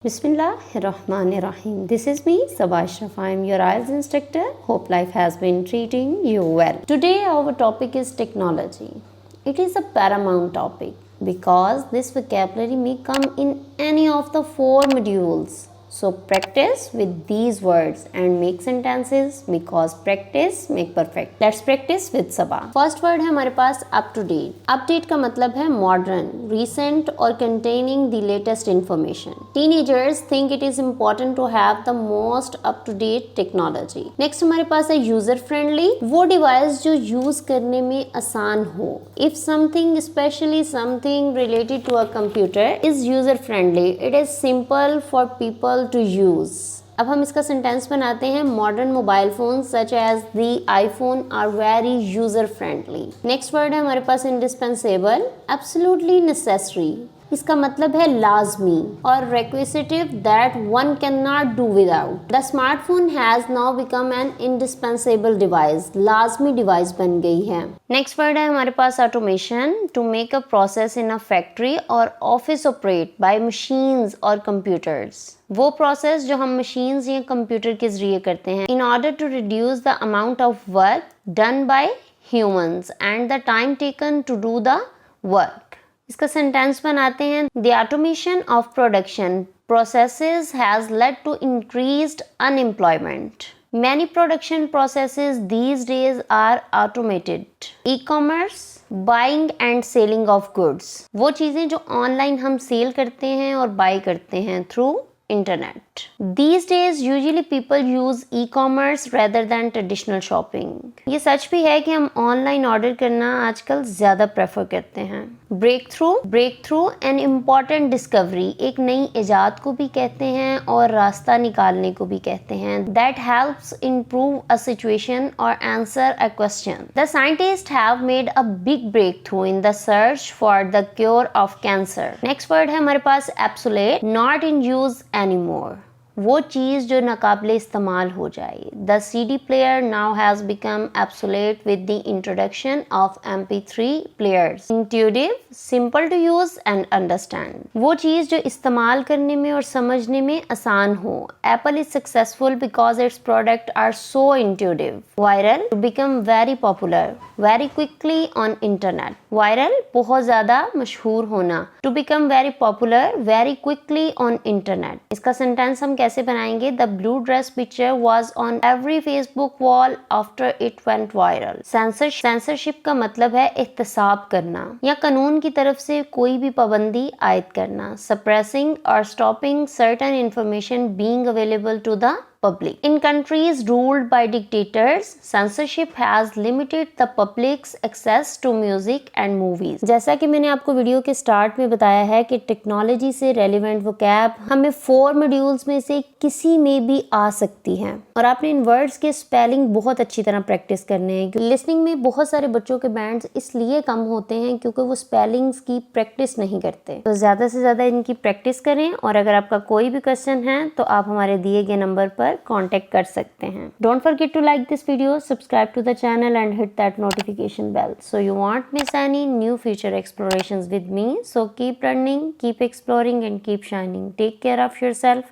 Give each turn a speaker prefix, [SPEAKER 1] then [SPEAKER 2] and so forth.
[SPEAKER 1] Bismillahirrahmanirrahim. This is me, Saba Ashraf. I am your IELTS instructor. Hope life has been treating you well. Today our topic is technology. It is a paramount topic because this vocabulary may come in any of the 4 modules. So practice with these words and make sentences because practice make perfect. Let's practice with Saba. First word है हमारे पास up to date. Update का मतलब है modern, recent or containing the latest information. Teenagers think it is important to have the most up to date technology. Next हमारे पास है user friendly. वो device जो use करने में आसान हो. If something, especially something related to a computer, is user friendly, it is simple for people to use. अब हम इसका सेंटेंस बनाते हैं. Modern mobile phone such as the iPhone are very user friendly. Next word है हमारे पास indispensable. Absolutely necessary. इसका मतलब है लाजमी और requisitive that one can not do without. The smartphone has now become an indispensable device. लाजमी device बन गई है. नेक्स्ट वर्ड है हमारे पास automation. To make a process in a factory or office operate by machines or computers. वो process जो हम मशीन्स या कंप्यूटर के जरिए करते हैं in order to reduce the amount of work done by humans and the time taken to do the work. इसका sentence बनाते हैं. The automation of production processes has led to increased unemployment. Many production processes these days are automated. E-commerce, buying and selling of goods. वो चीज़ें जो online हम cell करते हैं और बाय करते हैं through internet. These days usually people use e-commerce rather than traditional shopping. ये सच भी है कि हम ऑनलाइन ऑर्डर करना आजकल ज़्यादा प्रेफर करते हैं. Break through an important discovery. एक नई इजाद को भी कहते हैं और रास्ता निकालने को भी कहते हैं. That helps improve a situation or answer a question. The scientists have made a big breakthrough in the search for the cure of cancer. Next word है हमारे पास obsolete. Not in use anymore. वो चीज़ जो नाकाबिले इस्तेमाल हो जाए. The CD player now has become obsolete with the introduction of MP3 players. Intuitive, simple to use and understand. वो चीज़ जो इस्तेमाल करने में और समझने में आसान हो. Apple is successful because its products are so intuitive. Viral, to become very popular very quickly on internet. Viral, बहुत ज़्यादा मशहूर होना. To become very popular very quickly on internet. इसका सेंटेंस हम कैसे बनाएंगे. The blue dress picture was on every Facebook wall after it went viral. Censorship का मतलब है एहतसाब करना या कानून की तरफ से कोई भी पाबंदी आयद करना. सप्रेसिंग और stopping certain information being available to the public. In countries ruled by dictators, censorship has limited the public's access to music and movies. जैसा कि मैंने आपको वीडियो के स्टार्ट में बताया है कि टेक्नोलॉजी से रेलिवेंट वोकैब हमें 4 मॉड्यूल्स में से किसी में भी आ सकती हैं और आपने इन वर्ड्स के स्पेलिंग बहुत अच्छी तरह प्रैक्टिस करने हैं. लिसनिंग में बहुत सारे बच्चों के बैंड्स इसलिए कम होते हैं क्योंकि वो स्पेलिंग्स की प्रैक्टिस नहीं करते. तो ज़्यादा से ज़्यादा इनकी प्रैक्टिस करें और अगर आपका कोई भी क्वेश्चन है तो आप हमारे दिए गए नंबर पर कांटेक्ट कर सकते हैं. Don't forget to like this video, subscribe to the channel and hit that notification bell so you won't miss any new future explorations with me. So keep learning, keep exploring and keep shining. Take care of yourself.